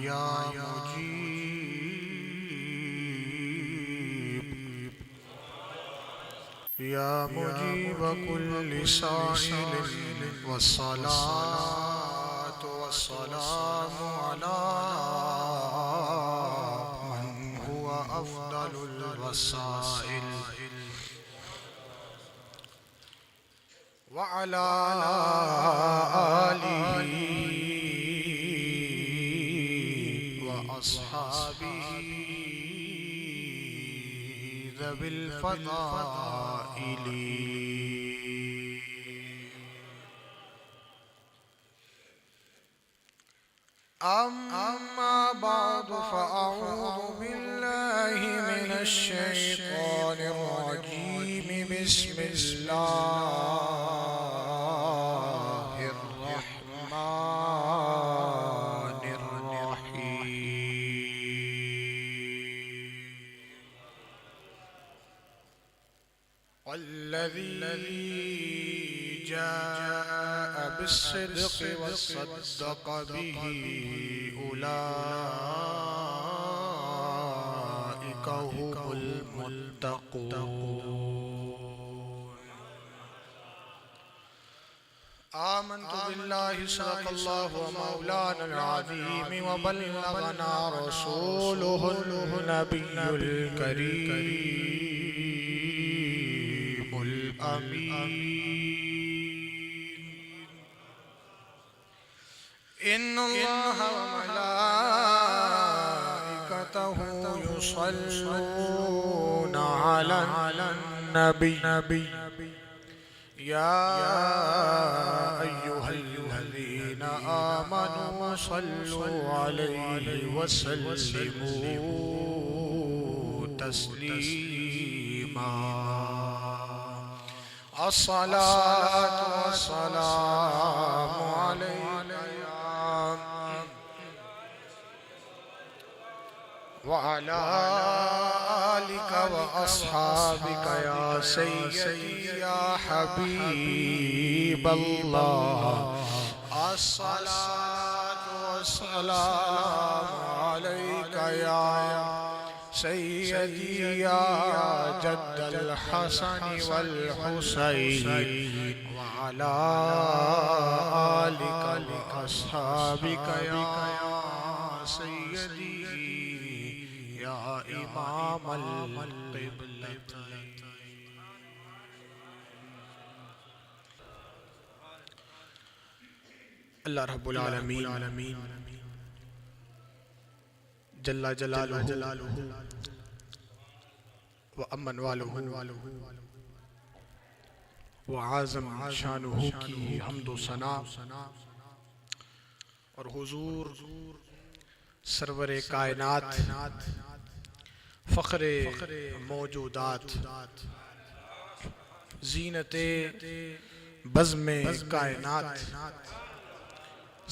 या मुजीब या मुजीब कुल्लि साइलिन वस्सलातु वस्सलामु अला मन हुवा अफ़्ज़लुल वसाइल व अला आलिही व अस्हाबिही ज़विल फ़ज़ाइली। अम्मा बअदु फ़अऊज़ु बिल्लाहि मिनश शैतानिर रजीम। बिस्मिल्लाहिर रहमानिर रहीम। वल्लज़ी जाअ बिस्सिद्क़ि वस्सद्दक़ बिही उलाइका हुमुल मुत्तक़ून। आमन्तु बिल्लाहि सदक़ल्लाहु मौलाना अज़ीम व बल्लगना रसूलुहुन नबियुल करीमुल अमीन। इन्नल्लाहा व मलाइकतहु युसल्लूना अलन नबी या अय्युहल्लज़ीना आमनू सल्लु अलैहि वसल्लिमू तस्लीमा। अस्सलातु वस्सलामु अलैका व अला आलिका व अस्हाबिका या सय्यदी या हबीबल्लाह। अस्सलातु वस्सलामु अलैका या सय्यदी या जद्दल हसन वल हुसैन व अला आलिका व अस्हाबिका या सय्यदी या इमामल क़िबलतैन। अल्लाह रब्बुल आलमीन जल्ला जलालुहु व अमन वालुहु व आज़म शानुहु की हम्दो सना और हुजूर सरवरे कायनात फ़ख्रे मौजूदात ज़ीनते बज़्मे कायनात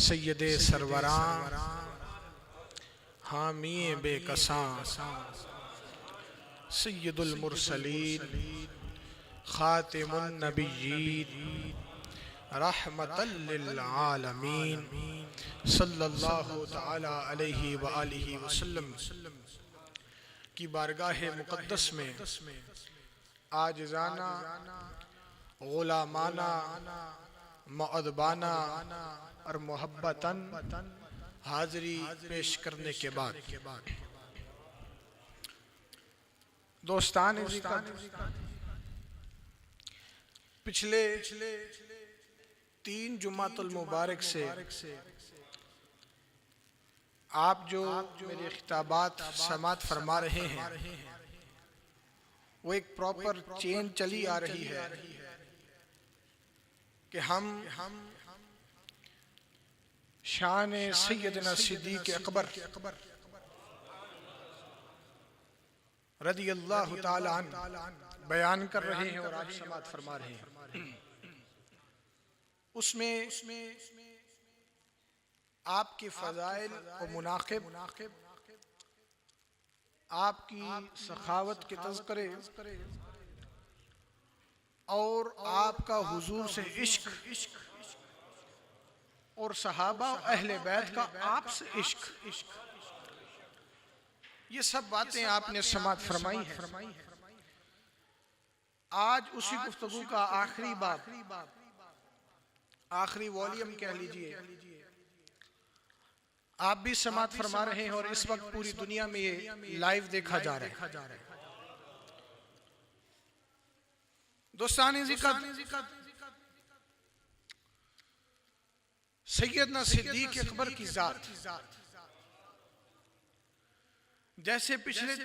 सैयदे सरवरां हामिए बेकसां सैयदुल मुरसलीन ख़ातिमुन नबिय्यीन रहमतल लिल आलमीन सल्लल्लाहु तआला अलैहि व आलिहि वसल्लम की बारगाह मुक़द्दस में आजिज़ाना ग़ुलामाना मुअद्दबाना और मोहब्बतन हाज़री पेश करने के बाद दोस्तान पिछले 3 जुमातुल मुबारक से आप जो मेरे खिताबात समात फरमा रहे हैं वो एक प्रॉपर चेन चली आ रही है कि हम शान सैयदना सिद्दीक़ अकबर रज़ियल्लाहु ताला अन्हु बयान कर रहे हैं और आप समात फरमा रहे हैं। उसमें आपके फ़ज़ाइल और मुनाक़िब, आपकी सखावत के तज़किरे और आपका हुजूर से इश्क और सहाबा और अहले बैत का आपसे इश्क, ये सब बातें आपने समाअत फरमाई है। आज उसी गुफ्तगू का आखिरी बाब, आखिरी वॉल्यूम कह लीजिए, आप भी समाअत फरमा रहे हैं और इस वक्त पूरी दुनिया में ये लाइव देखा जा रहा है। दोस्तानी ज़िक्र सैयदना सिद्दीक़ अकबर की जात, जैसे पिछले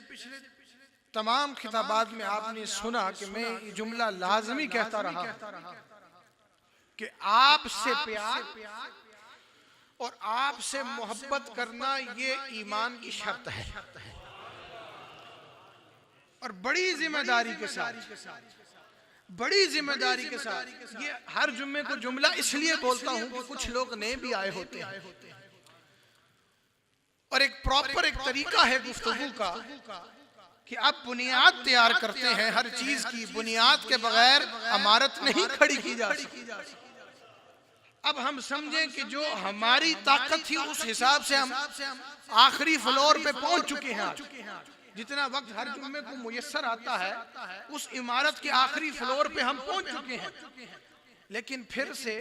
तमाम खिताबात में आपने सुना कि मैं ये जुमला लाजमी कहता रहा कि आपसे प्यार और आपसे मोहब्बत करना ये ईमान की शर्त है, और बड़ी जिम्मेदारी के साथ, बड़ी जिम्मेदारी के साथ। ये हर जुम्मे को जुमला इसलिए बोलता हूं कि कुछ लोग नए भी आए होते हैं और एक प्रॉपर एक तरीका है गुफ्तगू का कि आप बुनियाद तैयार करते हैं। हर चीज की बुनियाद के बगैर इमारत नहीं खड़ी की जा सकती। अब हम समझें कि जो हमारी ताकत थी उस हिसाब से हम आखिरी फ्लोर पे पहुंच चुके हैं। जितना वक्त हर जुम्मे को मुयस्सर आता है उस इमारत के आखिरी फ्लोर पे हम पहुंच चुके हैं, लेकिन फिर से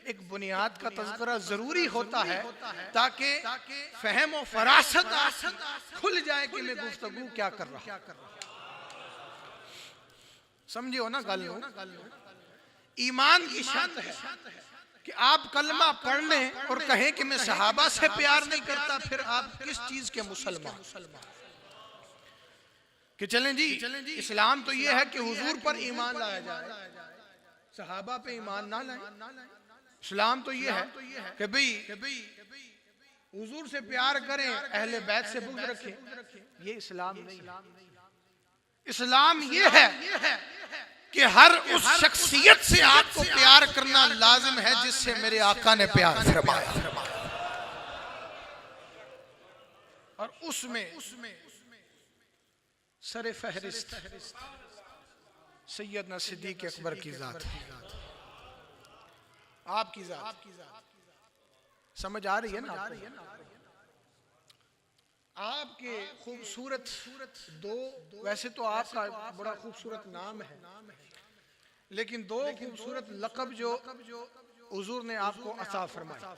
एक बुनियाद का तज़किरा जरूरी होता है ताकि फहम और फरासत खुल जाए कि मैं गुफ्तगू क्या कर रहा हूं। समझे हो ना गल? ईमान की शर्त है कि आप कलमा पढ़ लें और कहें कि मैं सहाबा से प्यार नहीं करता, फिर आप किस चीज के मुसलमान? कि चलें जी, इस्लाम तो ये है कि हुजूर पर ईमान लाया जाए, सहाबा पे ईमान ना लाए। इस्लाम तो ये है कि भाई हुजूर से प्यार करें, अहले बैत से बुग़्ज़ रखें। ये इस्लाम नहीं। इस्लाम ये है कि हर उस शख्सियत से आपको प्यार करना लाजिम है जिससे मेरे आका ने प्यार फरमाया, और उसमें सरे फहरिस्त सैयदना सिद्दीक़ अकबर की जात है, आपकी जात। समझ आ रही है ना आपके खूबसूरत दो, वैसे तो आपका बड़ा खूबसूरत नाम है, लेकिन दो खूबसूरत लक़ब जो हुजूर ने आपको अता फरमाया,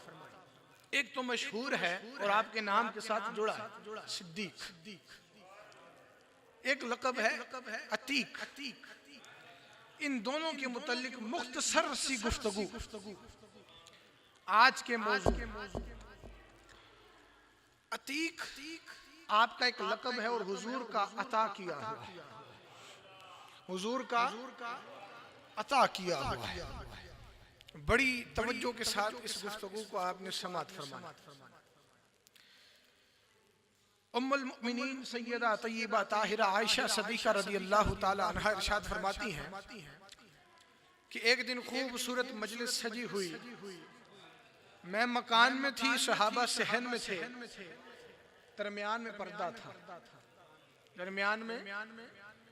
एक तो मशहूर है और आपके नाम के साथ जुड़ा है, सिद्दीक। एक लक़ब है अतीक। इन दोनों के मुतल्लिक मुख्तसर सी गुफ्तगू आज के मौजू। अतीक आपका एक लक़ब है और हुजूर का अता किया हुआ है, हुजूर का अता किया हुआ है। बड़ी तवज्जो के साथ इस गुफ्तगू को आपने समाअत फरमाया। उम्मुल मुमिनीन सैयदा तय्यबा ताहिरा आयशा सदीक़ा रज़ियल्लाहु ताला अन्हा इरशाद फरमाती हैं कि एक दिन खूबसूरत मजलिस सजी हुई, मैं मकान में थी, सहाबा सहन में थे, दरमियान में पर्दा था, दरमियान में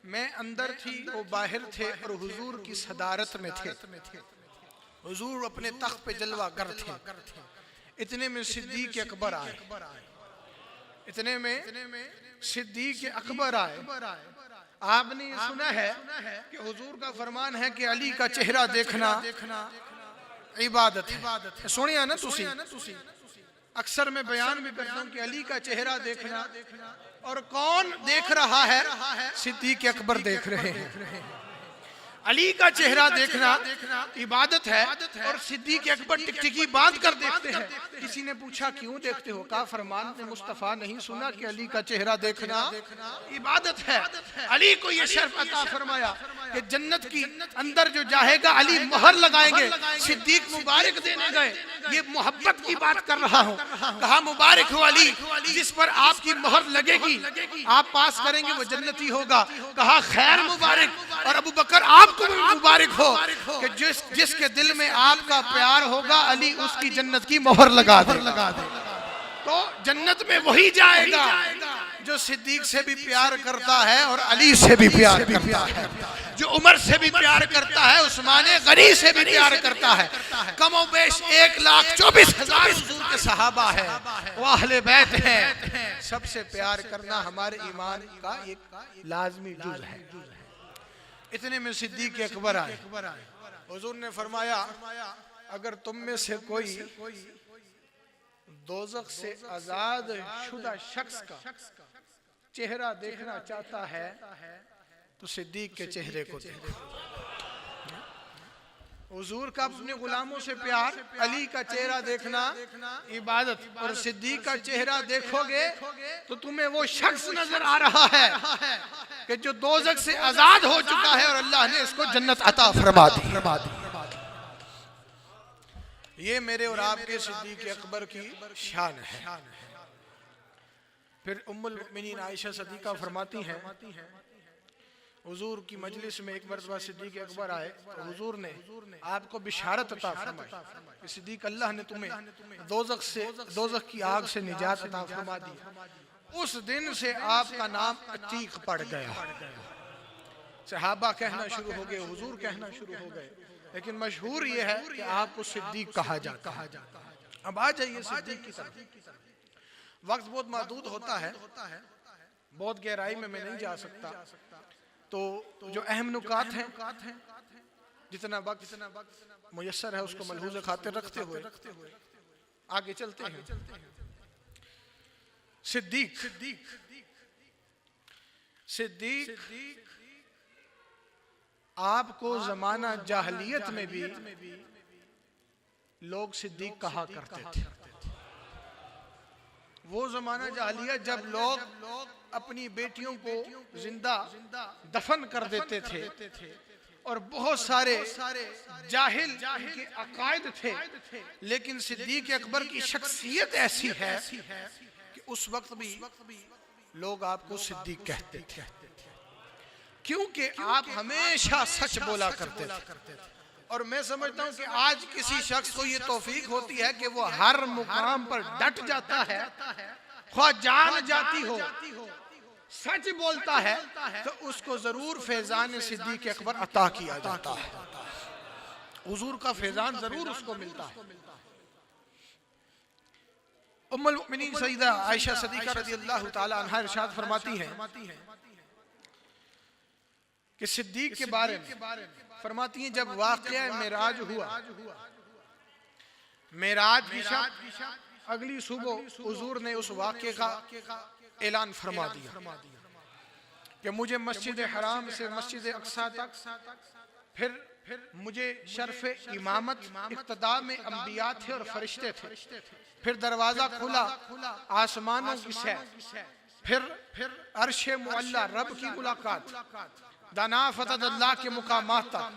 मैं अंदर थी, वो बाहर थे, और हुजूर की सदारत में थे। हुजूर अपने तख्त पे जलवागर थे। इतने में सिद्दीक़ अकबर आए, इतने में सिद्दीक़ अकबर आए। आपने सुना है कि हुजूर का फरमान है कि अली का चेहरा देखना इबादत है। सुनिया ना तुसी? अक्सर मैं बयान भी करता हूँ कि अली का चेहरा देखना, और कौन देख रहा है? सिद्दीक़ अकबर देख रहे हैं। अली का चेहरा देखना इबादत है, और सिद्दीक़ अकबर टिकटिकी बांध कर देखते हैं। किसी ने पूछा क्यों देखते हो? कहा फरमान ने मुस्तफ़ा नहीं सुना कि अली का चेहरा देखना इबादत है। अली को यह शर्फ अता फरमाया कि जन्नत की अंदर जो जाएगा अली मोहर लगाएंगे। सिद्दीक़ मुबारक देने गए, ये मोहब्बत की बात कर रहा हूँ। कहा मुबारक हो अली, जिस पर आपकी मोहर लगेगी आप पास करेंगे वो जन्नती होगा। कहा खैर मुबारक, और अबू बकर आपको भी मुबारक हो कि जिसके दिल में आपका प्यार होगा अली उसकी जन्नत की मोहर लगा दे। तो जन्नत में वही जाएगा जो सिद्दीक से भी प्यार करता है और अली से भी प्यार करता है, जो उमर से भी प्यार करता है, उस्मान गनी से भी प्यार करता है। कमोबेश 1,24,000 हुजूर के सहाबा है, वो अहले बैत हैं। सबसे प्यार करना हमारे ईमान का एक लाजमी जुज़ है। इतने में सिद्दीक अकबर आए। हुजूर ने फरमाया, अगर तुम में से कोई दोज़ख से आजाद शुदा शख्स का चेहरा देखना चाहता है तो सिद्दीक के चेहरे को देखो। हुजूर का अपने गुलामों से प्यार, अली का चेहरा देखना इबादत, और सिद्दीक का चेहरा देखोगे तो तुम्हें वो शख्स नजर आ रहा है कि जो दोज़ख से आजाद हो चुका है और अल्लाह ने इसको जन्नत अता फरमा दी। ये मेरे और आपके सिद्दीक अकबर की शान है। फिर उम्मुल मुमिनीन आयशा सदीका फरमाती हैं, हुजूर की मजलिस में एक मरतबा सिद्दीक अकबर आए तो हुजूर ने आपको बिशारत अता फरमाई कि सिद्दीक, अल्लाह ने तुम्हें दोज़ख की आग से निजात अता फरमा दी। उस दिन से आपका नाम अतीक पड़ गया। सहाबा कहना शुरू हो गए, हुजूर कहना शुरू हो गए, लेकिन मशहूर ये है कि आपको सिद्दीक कहा जाता है। अब आ जाइए सिद्दीक की तरफ। वक्त बहुत महदूद होता है, बहुत गहराई में मैं नहीं जा सकता, तो जो अहम नुकात हैं, जितना वक्त मुयस्सर है उसको मलहूज़ खातिर रखते हुए आगे चलते हैं। सिद्दीक आपको जमाना जाहलियत में भी लोग सिद्दीक कहा करते थे। वो जमाना जाहलियत जब लोग अपनी बेटियों को जिंदा दफन कर देते थे और बहुत सारे जाहिल उनके अकायद थे, लेकिन सिद्दीक अकबर की शख्सियत ऐसी है कि उस वक्त भी लोग आपको सिद्दीक कहते थे, क्योंकि आप हमेशा सच बोला करते थे। और मैं समझता हूं कि आज किसी शख्स को ये तौफीक होती है कि वो हर मुकाम पर डट जाता है, ख्वाह जान जाती हो, सच बोलता है, तो उसको जरूर फैजान सिद्दीक अकबर अता किया जाता है। हुजूर का फैजान जरूर उसको मिलता है। उम्मुल मुमिनीन सय्यदा आयशा सिद्दीका रज़ियल्लाहु ताला अन्हा इरशाद फरमाती हैं कि सिद्दीक के बारे में फरमाती हैं, जब वाक़या मेराज हुआ, मेराज की शब अगली सुबह हुजूर ने उस वाक़े का ऐलान फरमा दिया कि मुझे मस्जिद हराम से मस्जिद अक्सा तक, फिर मुझे शर्फ़ इमामत, इक़्तिदा में अंबिया थे और फरिश्ते थे, फिर दरवाज़ा खुला आसमानों की सैर, फिर अर्श मुअल्ला रब की मुलाकात, दाना फतदल्लाह के मुकामात तक,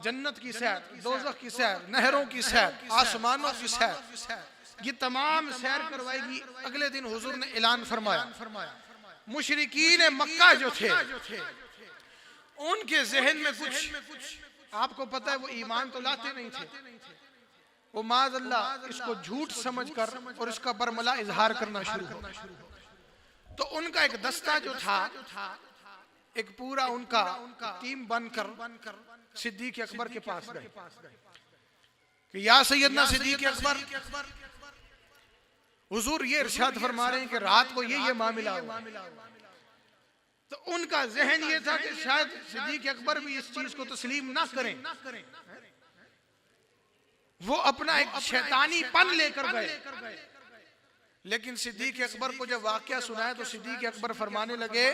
जन्नत की सैर, दोज़ख की सैर, नहरों की सैर, आसमानों की सैर, ये तमाम सैर करवाएगी। अगले दिन हुजूर ने ऐलान फरमाया, मुशरिकीन मक्का जो थे उनके जहन में कुछ, आपको पता है वो ईमान तो लाते नहीं थे, वो माज़अल्लाह इसको झूठ समझकर और इसका बरमला इजहार करना शुरू हो। तो उनका एक दस्ता जो था, एक पूरा उनका टीम बनकर सिद्दीक अकबर के पास गए कि या सैयदना सिद्दीक अकबर, हुजूर ये इरशाद फरमा रहे हैं कि रात को ये मामला हुआ। तो उनका जहन ये था कि शायद सिद्दीक अकबर भी इस चीज को तस्लीम ना करें, वो अपना एक शैतानीपन लेकर गए। लेकिन सिद्दीक अकबर को जब वाकया सुनाया तो सिद्दीक अकबर फरमाने लगे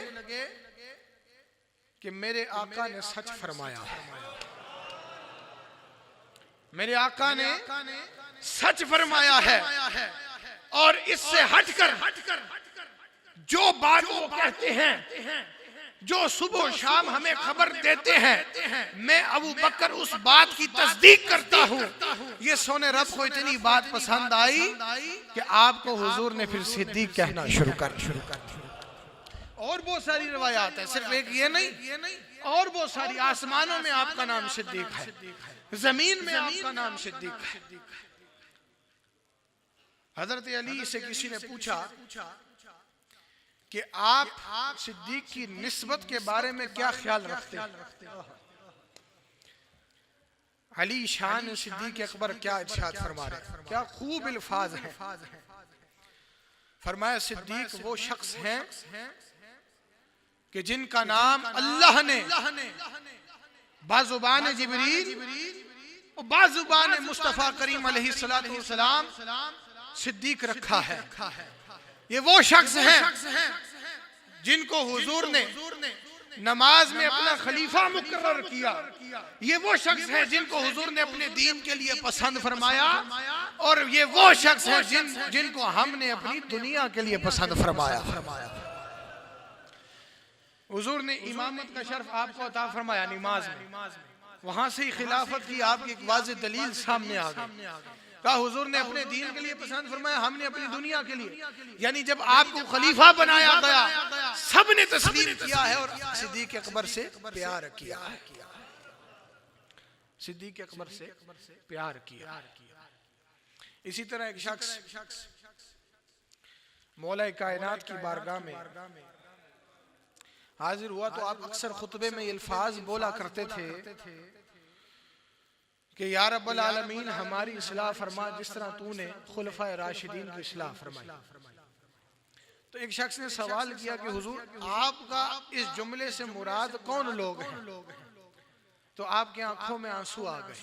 कि मेरे आका ने सच फरमाया है, मेरे आका ने सच फरमाया है, और इससे हटकर जो बात वो कहते हैं, जो सुबह शाम हमें खबर देते हैं, मैं अबू बकर उस बात की तस्दीक करता हूँ। ये सोने रब को इतनी बात पसंद आई कि आपको हुजूर ने फिर सिद्दीक कहना शुरू कर दिया। और बहुत सारी रिवायात है, सिर्फ एक ये नहीं, और बहुत सारी। आसमानों में आपका नाम सिद्दीक है, जमीन में आपका नाम सिद्दीक है। हजरत अली से किसी ने पूछा कि आप सिद्दीक की निस्बत के बारे में क्या ख्याल रखते हैं। अली शान सिद्दीक अकबर क्या इरशाद फरमा रहे हैं, क्या खूब अल्फाज हैं। फरमाया सिद्दीक वो शख्स हैं कि जिनका नाम अल्लाह ने बाजुबान जिब्रील और बाजुबान मुस्तफा करीम अलैहिस्सलातु वस्सलाम सिद्दीक रखा है। ये वो शख्स हैं जिनको हुजूर ने नमाज में अपना खलीफा मुकर्रर किया। ये वो शख्स हैं जिनको हुजूर ने अपने दीन के लिए पसंद फरमाया और ये वो शख्स हैं जिनको हमने अपनी दुनिया के लिए पसंद फरमाया। हुजूर ने इमामत का शर्फ आपको अता फरमाया नमाज में, वहां से ही खिलाफत की आपकी एक वाज़ेह दलील सामने आ गई। कहा हुजूर ने अपने दीन के लिए पसंद फरमाया, हमने अपनी दुनिया के लिए। यानी जब आपको खलीफा बनाया गया सबने तस्लीम किया है और सिद्दीक अकबर से प्यार किया है। सिद्दीक अकबर से प्यार किया। इसी तरह एक शख्स मौला कायनात की बारगाह में हाजिर हुआ तो आप अक्सर खुतबे में अल्फाज बोला करते थे कि या रब्बल आलमीन हमारी इस्लाह फरमा जिस तरह तूने खुलफाए राशिदीन की इस्लाह फरमाई। तो एक शख्स ने सवाल किया कि हुजूर आपका इस जुमले से मुराद कौन लोग हैं। तो आपकी आंखों में आंसू आ गए,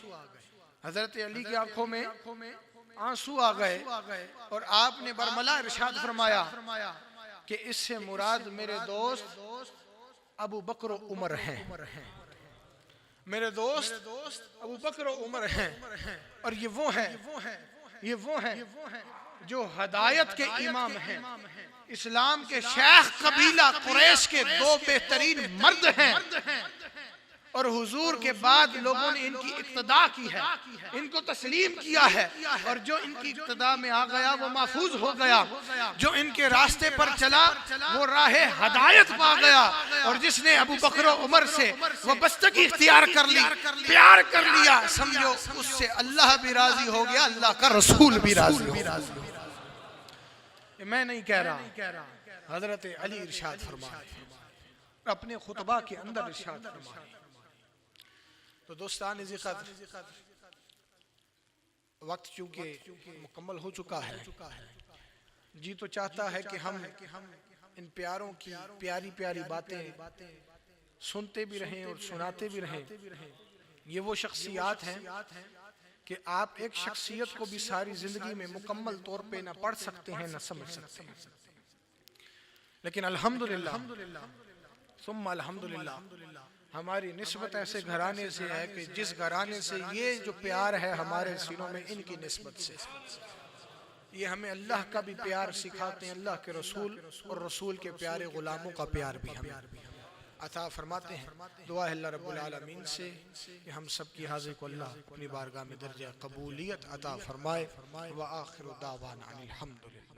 हजरत अली की आंखों में आंसू आ गए और आपने बरमला इरशाद फरमाया कि इससे मुराद मेरे दोस्त अबू बकर उमर हैं। मेरे दोस्त अबू बकर उमर हैं और ये वो हैं जो हदायत के इमाम हैं, इस्लाम के शेख कबीला कुरैश के दो बेहतरीन मर्द हैं और हुजूर के बाद लोगों ने इनकी इक्तदा की है, इनको तस्लीम किया है और जो इनकी इक्तदा में आ गया वो महफूज हो गया। जो इनके रास्ते पर चला वो राहे हदायत पा गया और जिसने अबू बकर उमर से वो बस्तगी इख्तियार कर ली, प्यार कर लिया, समझो उससे अल्लाह भी राजी हो गया, अल्लाह का रसूल भी राजी हो गया। मैं नहीं कह रहा, हजरत अली इरशाद फरमाए अपने खुतबा के अंदर इरशाद फरमाए। तो दोस्तान क़द्र वक्त चूंकि मुकम्मल हो चुका है, जी तो चाहता है कि हम इन प्यारों की प्यारी प्यारी बातें सुनते भी रहें और सुनाते भी रहें। ये वो शख्सियात हैं कि आप एक शख्सियत को भी सारी जिंदगी में मुकम्मल तौर पे ना पढ़ सकते हैं ना समझ सकते हैं, लेकिन अल्हम्दुलिल्लाह सुम्मा अल्हम्दुलिल्लाह हमारी निस्बत ऐसे घराने से है कि जिस घराने से ये जो प्यार है हमारे सीनों में, इनकी निस्बत से ये हमें अल्लाह का भी प्यार सिखाते हैं, अल्लाह के रसूल और रसूल के प्यारे गुलामों का प्यार भी हमें अता फरमाते हैं। दुआ है अल्लाह रब्बुल आलमीन से कि हम सब की हाज़िर को अल्लाह अपनी बारगाह में दर्जा कबूलियत अता फरमाए। व आखिरु दावाना अनिल हम्दुलिल्लाह।